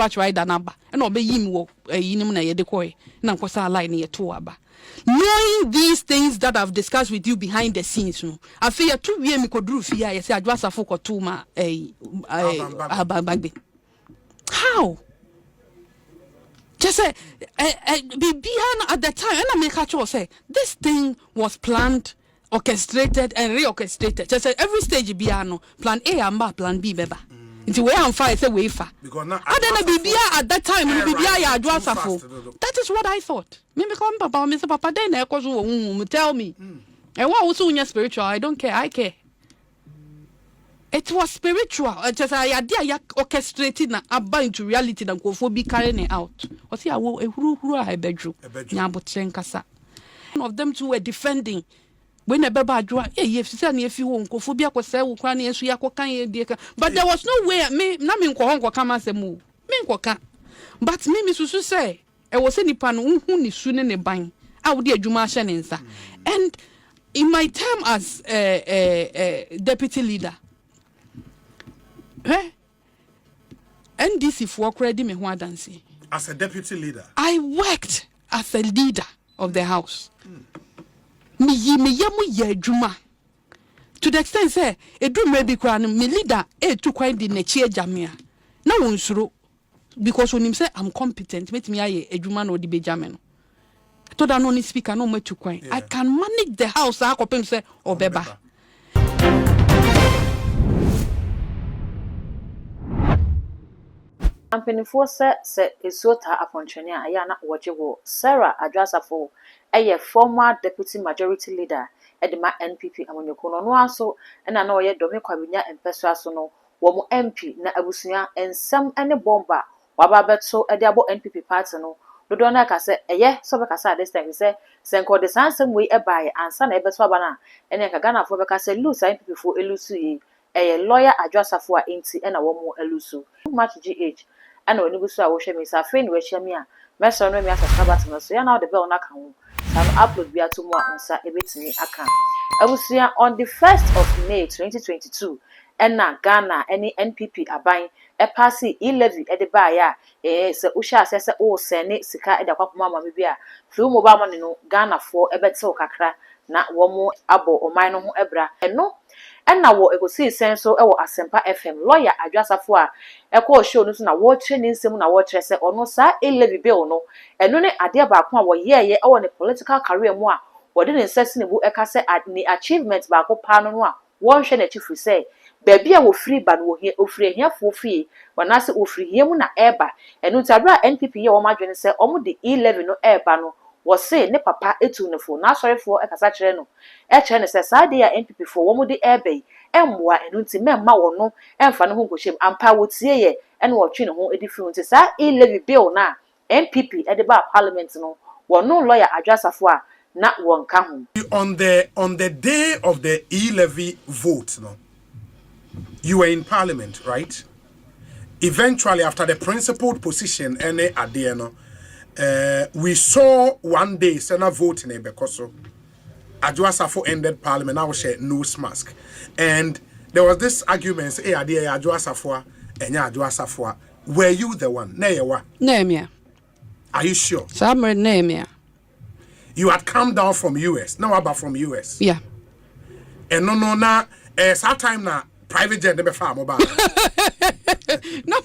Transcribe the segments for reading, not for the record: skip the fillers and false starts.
dispatch rider number and obey him wo yinim na yede koy na nkosa line ye to aba. Knowing these things that I've discussed with you behind the scenes, no, I feel 2 years me kodru fia ye say Adwoa Sarfo koto ma bagbe. How? Just say at the time, and I make a say this thing was planned, orchestrated, and reorchestrated. Just say every stage biano plan A and plan B beba. Into where I'm fine, say wafer. Because now at that time, Adwoa Sarfo. That is what I thought. Maybe come Papa, Mr. Papa, then tell me. And what also spiritual? I don't care. I care. It was spiritual. Just I orchestrated na abba into reality that go for be carrying it out. What's here? I bedroom. One of them two were defending. When a baba Adwoa, if you won't go for be a say, Ukrainian, but there was no way me, Namin Kohongo come as a move. But me, Mrs. say, I was any pan who is soon in a bang. I would dear Juma Shanensa. And in my time as deputy leader, NDC for credit me one dancing. As a deputy leader, I worked as a leader of the house. Me yamu ye juma. To the extent say, a drum may be crying, me leader, to quite the nature jamia. No one suru because when him say I'm competent, make me a juma or the Benjamin. To that no speaker, no more to quite. I can manage the house, I can say, or beba. Company for se isota aponchenia ayana wajewo Sarah Adwoa Sarfo a former deputy majority leader edema NPP amonyokono no aso na na oye domi kwabenya empeso aso no wo MP na abusua ensam ene bomba waba beto ede abo NPP party no dodo na ka se so be ka sa this time se senko de sansem we ebaye ansa na ebeto aba na ene ka Ghana fo be ka se lose NPP fo elusu yi lawyer Adwoa Sarfo a enti na wo mo elusu match GH ana oni busu a wo hwe me sa friend we hwe me a meso no me asasaba tino so ya na the bell na ka ho some upload bi atomo a nsa ebetini aka abusua on the 1st of May 2022 ena Ghana any NPP aban pass e-levy e de ba ya se usha asese o sene sika e de kwakoma ma bi a through mobile money no Ghana for ebetel kakra na wo mo abo oman no ho ebra eno ena wo egosi senso e wo Asempa FM lawyer Adwoa Sarfo a ekọ show no so na wo tre ni nsem na wo tre se ono sa e-levy bill no eno ne ade ba ko a wo ye e wo ne political career mu a wo de ne nsese ne bu eka se ni achievement ba ko pa no a wo hwe na chifu say baby a wo free ba no wo hie ofri hia fo fie wana se ofri hie mu na eba eno ntadra NPP ye wo madwene se omo de e-levy no eba no wo se ne papa etu ne fo na sorry fo ekasa kire no e kire ne se sade ya NPP fo wo mu de ebe emwa eno nti memma wo no emfa ne ho nkochem ampa wo tie ye ene wo twe ne ho edifi nti sa e-levy bill na NPP e de ba parliament no wo no lawyer Adwoa Sarfo a na won ka ho on the day of the e-levy vote no you were in parliament, right? Eventually after the principled position ene ade no we saw one day Senate voting because Adwoa Sarfo ended parliament. Now she nose mask, and there was this argument. Say, Adwoa Sarfo, Adwoa Sarfo. Were you the one? Name. Are you sure? Somewhere name. You had come down from US. Now about from US. Yeah. And no na. That time na private jet never farm about. No,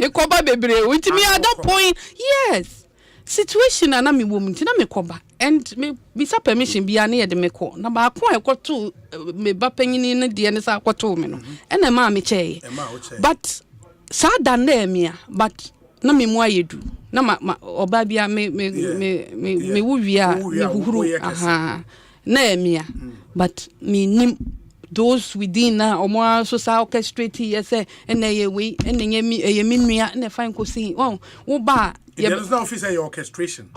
me koba bebre. With me at that point, yes. Situation na me woman tina me koba and me bisa permission bia na ye de me ko na ba ko e kwato me ba panyini na de ne sa kwato me no ena ma me cheye but sa dan na me but na me mu ayedu na ma oba bia me wuvia me huhuru aha na me but me nim those within na omo so sa orchestrate yes and na we and nye me nua na fine ko see wo ba there is no officer your orchestration.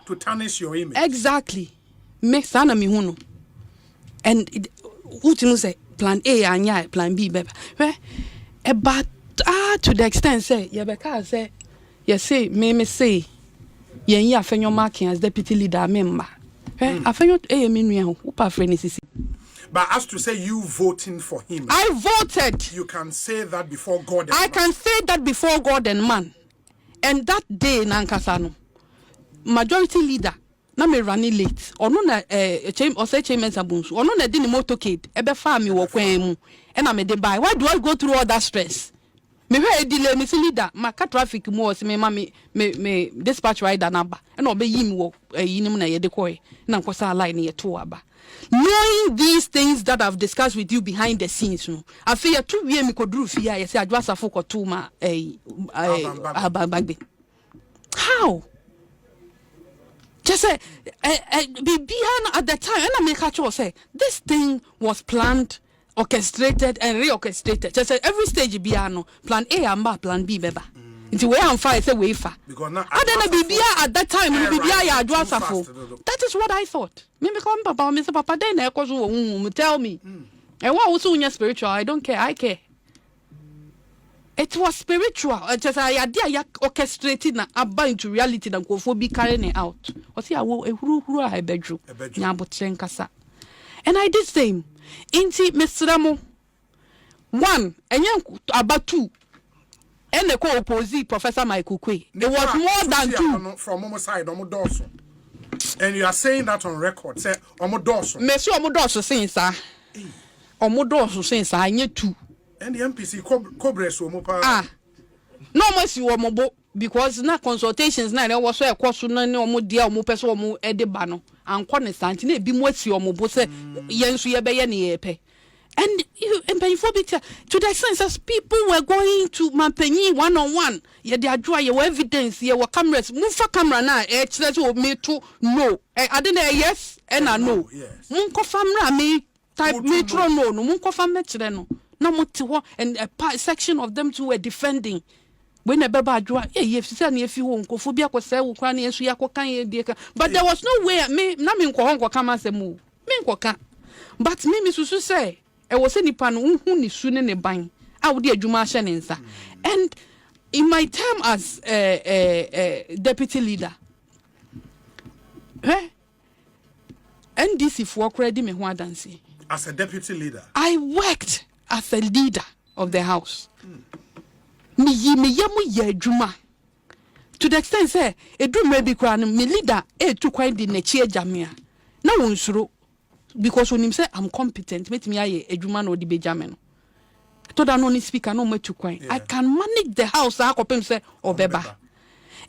To tarnish your image. Exactly. Make sana mi huno. And what you say plan A and plan B baby. But to the extent say because say you say me say ye afenyo marking as deputy leader member. Afenyo me nua ho pa friend sisi. But as to say you voting for him, I voted. you can say that before God. I can say that before God and man. And that day, Nankasano, majority leader, na me running late. Ono na or say Chamberlain Sabunsu. Ono na dini motorcade. Ebe farm you wakwemu. And I made the buy. Why do I go through all that stress? Me hear delay me leader. My car traffic more. Me mami me dispatch rider number. And obe yim wo yinim na yede koi. Na nkosa line ye to aba. Knowing these things that I've discussed with you behind the scenes, no, I feel 2 years me could do fear. Yes, I just for 2 ma bagbe. How? Just say, behind at the time, and I make a choice. Say this thing was planned, orchestrated, and reorchestrated. Just say every stage piano plan A and plan B, beba. Into where I'm fine, say wafer. Because now, I don't know, at that time, that is what I thought. Maybe come, Papa, Mr. Papa, then tell me. And what was so spiritual? I don't care. I care. It was spiritual. Just I orchestrated na abba into reality that go for be carrying it out. What's here? I bedroom. And I did same. Inti Mr. Ramo 1 and about 2. And the co-opposite Professor Michael Kwe. It was more than 2. From Momo side, Omo Dawson. And you are saying that on record. Say Omo Dawson. Monsieur Omo Dawson saying, sir. Omo Dawson saying, sir, I need 2. And the MPC Cobres Omo no mercy Omo because na consultations na there was a course na Omo dia Omo person Omo edebano and constant na bi mo asi Omo bo say yensu ye be ye ne ye pe. And to the sense as people were going to Mampenyi 1-on-1, yeah, they are drawing your evidence, yeah, what cameras, move for camera now, that's what me to know. I didn't yes and I know. Munko famra me type metro no, munko famra no. No more and a section of them too were defending. When a baba draw, if you won't go for Biako, Ukraine, and Suyako can, but there was no way me, Namin Kohongo come as a move. Minkoka. But me, Mrs. say. I was any pan who is soon in a bang. I would dear Juma Shanensa. And in my time as deputy leader, NDC for credit me one dance. As a deputy leader, I worked as a leader of the house. Me yamu ye Juma. To the extent say, a drum may be crowned me leader, to quite the neche jamia. No one suru. Because when him say I'm competent, make me a Juma or the Benjamin. To that no speaker no more to coin. I can manage the house. I can say or beba.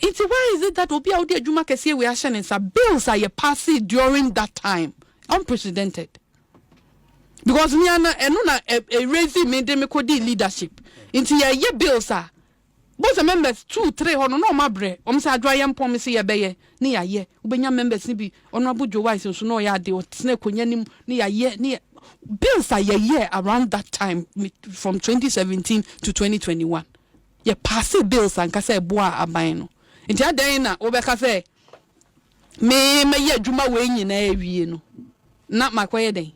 It's why is it that Obi out there Juma can say we are shining some bills are passing during that time, unprecedented. Because me and a raising me democratic leadership. Into ye bills are. Both members 2-3 no my bre. Say dry and promise ye beye near ye. Ubenya members be honorable Joe Wise so no ya de or snake kunyanim near ye near bills are ye around that time from 2017 to 2021. Ye pass bills and kase boa abaino. Into a day na obeka say me ye juma we nyina awie no. Not my quiet day.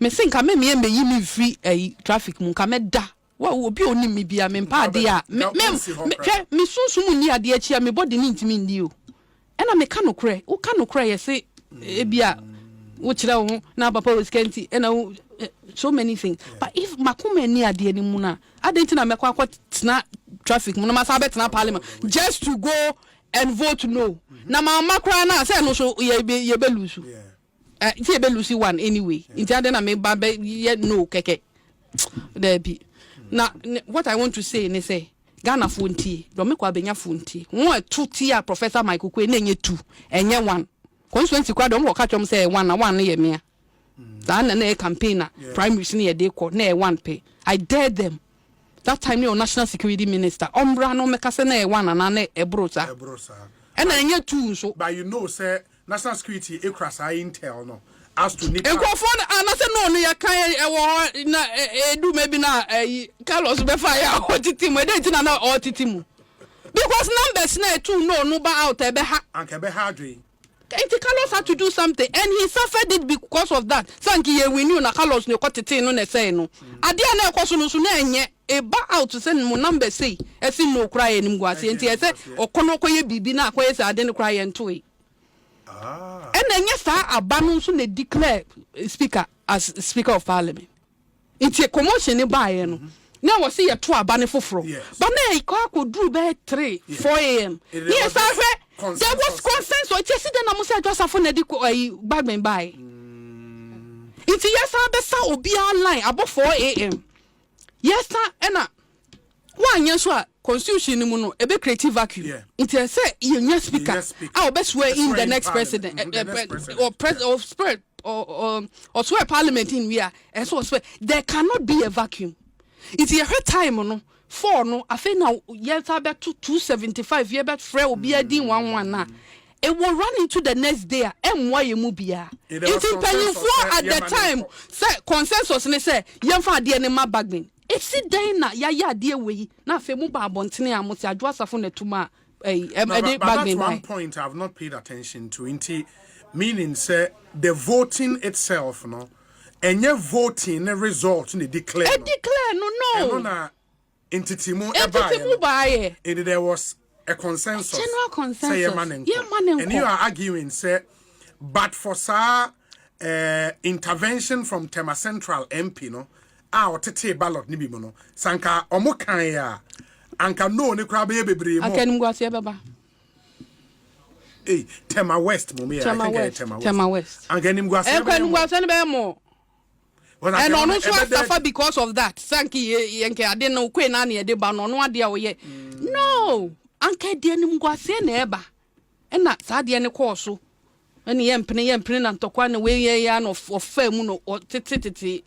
Me think I me yimi free a traffic mun ka me da. What will be only me be a mempa dear? Me soon near the chia me body need me you. And I make no cry. Oh, cannot cry. I say, Ebia, which now papa was canty, and so many things. But if Makume near the Muna, I didn't know what snap traffic, Munamasabet na Parliament, just to go and vote no. Now, my macrana said no, so ye belusu. Belusi one anyway. In Tadana, I may babe yet no keke. There be. Now, what I want to say is say, Ghana funti, Domiko Benya funti. 1 2 tier Professor Michael Kwe, nenye 2, and ye 1. Consequently, I don't catch them say 1 year me. Then a campaigner, primary senior day court, near 1 pay. I dared them. That time, your national security minister, Ombra no mekasene 1 and ane ebrosa. And I nye 2 so. But you know, sir, national security, across I intel no. As to Nick, and go for no, you can't do maybe now. Carlos Befire or Titim, we didn't know or Titimu. Because numbers now too no ba out Ebeha and Kebehadri. Carlos had to do something, and he suffered it because of that. Thank you, we knew na Carlos no Cotitin on a say no. I didn't know Cosunusune, a ba out to send more numbers say, as in no cry in Mwasi, and I said, or Konokoye Bibina, where I didn't cry and to it. And then yes, I abandoned soon they declare speaker as Speaker of Parliament. It's a commotion in Bayern. Now I see a 2 abane foforo. But now I could do by 3, 4 a.m. Yes, there was consensus. It's just then I must say just a phone bagman by. It's yes, I best will be online about 4 a.m. Yes, sir, and one yes, what constitution no a bit creative vacuum. It is say you speaker. Our best way in the next president or spread or swear parliament in we are and so swear there cannot be a vacuum. It's a hard time no 4 no I think now yes I bet 275 year bet free will be a din 1 now. It will run into the next day and why you move here. It's in for at the time say consensus and say young for the enema bagging. It's it then ya dear way na fe mu ba bontene amosi adwa safo na tuma but that's one point I have not paid attention to inti meaning say the voting itself no and your voting the result in the declare no entity mu by there was a consensus general consensus say and you are arguing say but for intervention from Tema Central MP no tete ballot ni bi mo no sanka omo kan ya anka no ni kra be bebre mo akanum gwase baba Tema West mo me Tema West akanum gwase ne be mo and on so suffer because of that sanki yenke ade no kwe na na de ba no no ade a wo ye no anka de anim gwase na eba na sa de ne course and yempene na ntokwa na we ya no ofam no tete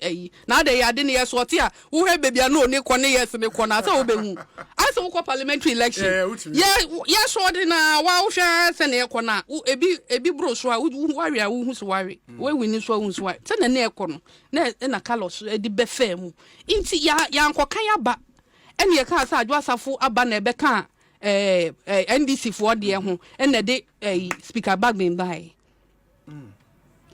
na de ya de ne yes what ya wo he bebia no ne ko ne yes ne ko na sa wo behu asa wo parliamentary election yeah so de na wa wo hwe se ne ko na ebi bro so a wo ware wo hu so ware we wini so hu so ware se na ne ko no na colors e di be fam inti ya nkokan ya ba ene ye ka sa adwo asafo aba na ebe ka NDC for de ho ene de speaker Bagman by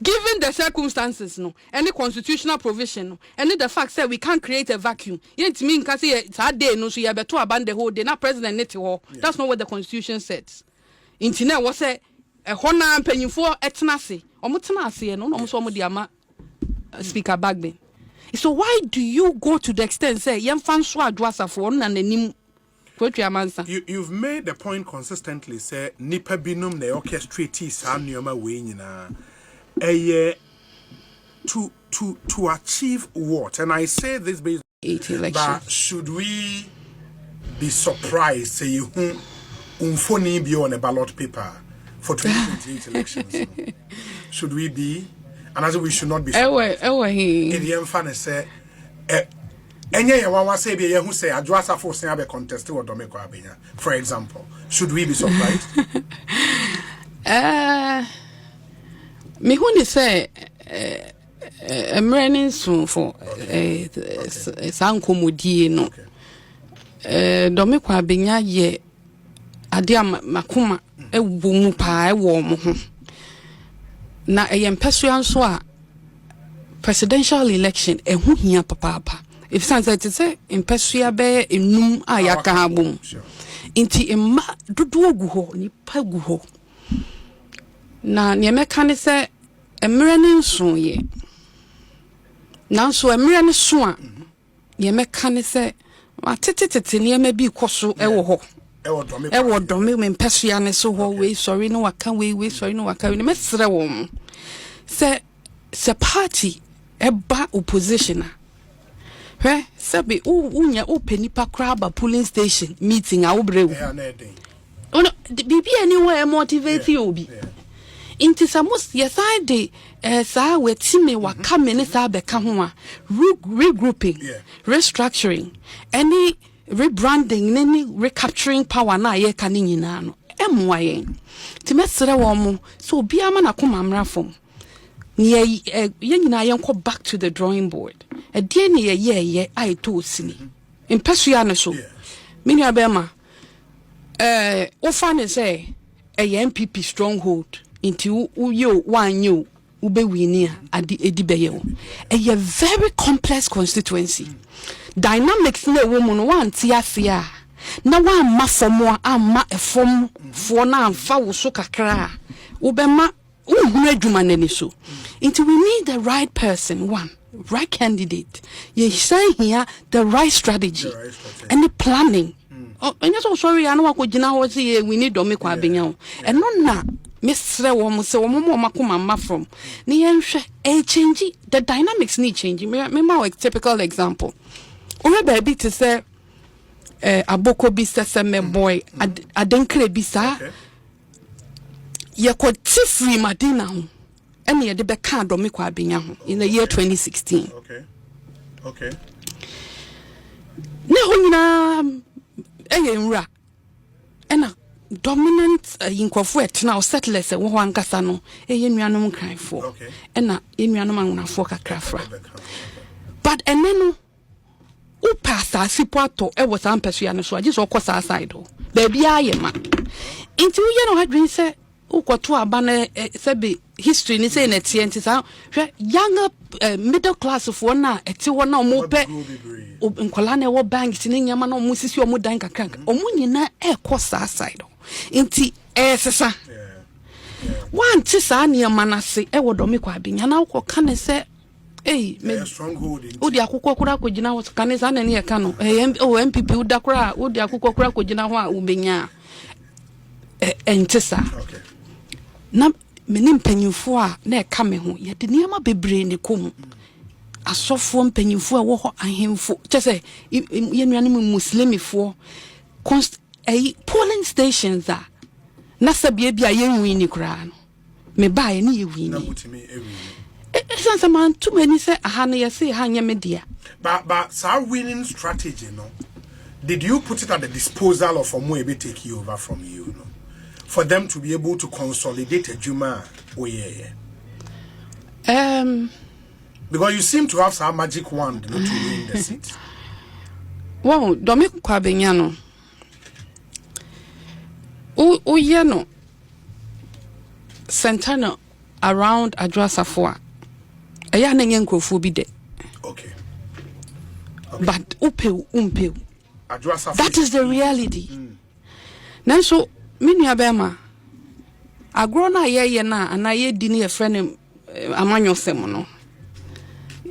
given the circumstances no any constitutional provision no and the fact that we can't create a vacuum yet mean can say that day no so you better abandon the whole day na president net ho that's not what the constitution says internet was say a hona mpanyimfo etnase omotenase no no so omodi ama speaker Bagman. So why do you go to the extent say yemfa so adwasa for na nanim you've made the point consistently say nipa binum na orchestrate sa nneoma we nyina to achieve what, and I say this based but should we be surprised say you unfoni be on a ballot paper for 2028 elections should we be, and as we should not be surprised in the emphasis say enye ya wa say be ye hu say Adwoa Sarfo say abe contest wo domeko abenya for example should we be surprised me hu ni say emrenin so for sankomodie no domeko abenya ye ade makoma ewo mu pa ewo mo ho na eyempesua so a presidential election ehu hia papa if sunset say impesua be enum ayaka habom inti emma dodo ogu ho ni pagu ho na ne meka ne say emre ne nso ye na so emre ne so a ye meka ne say atetete ne ma bi koso ewo ho ewo dome me impesua ne so ho we sorry no waka we sorry no waka we ne mesre wo say party eba opposition sabi unya openipa crab polling station meeting a obrewu ono bibi anywhere motivate obi inti samos yeside sa wetime waka me sa beka ho a regrouping restructuring any rebranding any recapturing power na ye ka ni nyina no emwaye ti mesere wo mo so obi ama na koma mrafom ye nyina ye nko back to the drawing board e die ne ye ai to sini impesua ne so mini abema o fa ne say e MPP stronghold into you one you ube wini adi edibeye wo a very complex constituency dynamics na woman one tiafia na one mafomo amma efom fo na amfa wo so kakra ubema Until we need the right person, one right candidate. You say here the right strategy, and the planning. Oh, and you're so sorry. I know what we need to make and not now. Miss Rewam so Makuma from a change the dynamics need changing. Remember a typical example. Or baby to say a boko bisa some boy I don't crave bisa. You could free Madina and you did card on in the year 2016. Okay. No, and dominant incorporate now settlers at one casano, a yenuanum cry for, and a yenuanum for cafra. But and then, who passed our sipato, I was unpersuaded, so I just of course outside. Baby, I am. Into you know, I dream say, who got to a banner, history, and saying at TNT, younger middle class of one now, at 2 1 or more. Nkolane wo bank tini nyama no musisi omu dan kakrank omu nyina e kosa side nti sesa one tisa nyama na se e wodo me kwa binya na wo kan se me stronghold odi akukọ kura kogina wo kan se na ne ye kan no MPP uda kura odi akukọ kura kogina ho a ubenya entisa na menim panyufo a na e ka me ho ye de nyama bebre ne kom asofo mpanyimfo a wo ho ahemfo chese yenuane muslimifo polling stations a na sabia bia yenwi ni kra no me bae ni yewi ni sense man too many say aha na yesi ha nya media but our winning strategy no did you put it at the disposal of Omoebe take you over from you no for them to be able to consolidate a juma because you seem to have some magic wand to win the seat. Well, Dominic Kwabenyano. Yeno Santana around Adwoa Sarfo. Aya na nyenkrofo bi de. Okay. But upeu. Adwoa Sarfo. That is the reality. Nanso minua bema agro na ye na anaye di ne friend amanyosem no.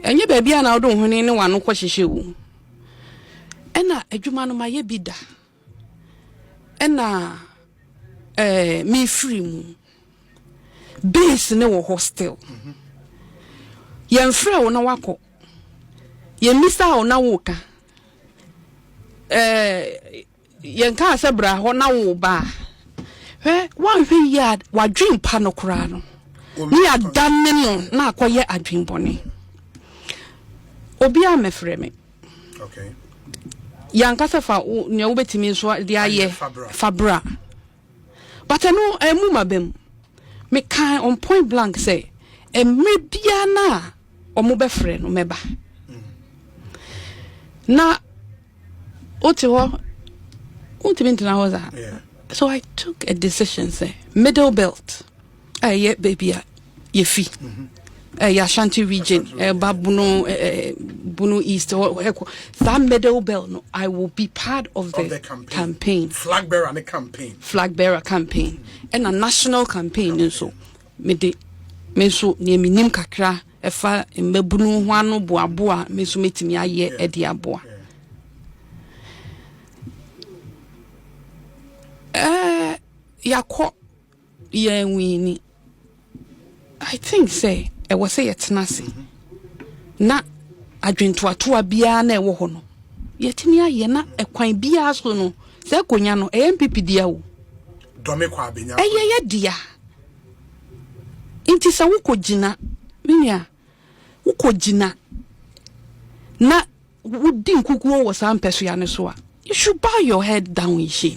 Enye baby na odo huni ne wano kwahihye wu ena adwuma no maye bida ena me free mu base ne wo hostel yen frɛ wo na wako yen misa wo na wo ka yen ka se bra ho na wo ba wan hwe yard wa dream pa no kra no ni adanne no na akoye adwin bone Obia me freme. Okay. Yankasa fa ne wobetimi so de aye fabra. But no emu mabem. Me kan on point blank say e me bia na omo be frɛ no meba. Na otiwo untimintina hoza. Yeah. So I took a decision say middle belt. Aye baby ye fi. Ashanti region, Babuno, Bunu East, or that middle belt. No, I will be part of the campaign. Flag bearer campaign, and a national campaign. And so, me so near me nim kakra, efa mbebunu wano boabua, me so metimi aye edi aboa. Yako ye wini. I think say. E was say yetnase na adwentoatoa bia na ewo ho no yetimi aye na ekwan bia so no se konya no MPP dia wo dome kwa benya ye dia inti sa wukogina minia wukogina na wudi nkukuo wo sa mpeso ya ne so a you should bow your head down in shame.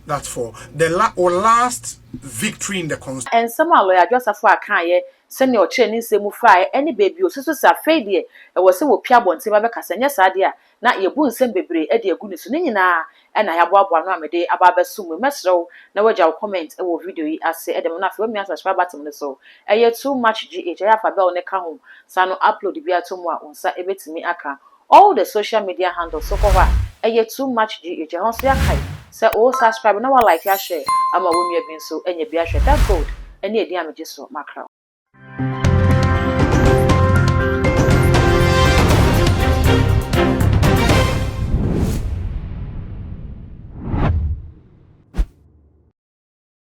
That's for the last victory in the constitution. And somehow lawyer Adwoa Sarfo akaye send your chain in semu fry any baby o so sa fade e was say wo pia bonte ba beka senya sade a na ye bu nsem bebre e de agu ne so ne nyina e na ya boaboa no amede aba besum mesrew na waja comment e wo video yi ase e dem na fe mi subscribe button ne so e ye too much gh ya fa bell ne ka ho sa no upload bi atom a onsa e betimi aka all the social media handles so cover e ye too much gh ho so ya kai say o subscribe na wa like ya share ama wo mi abi so enye bi ahwe that gold ɛne edi amegye so makra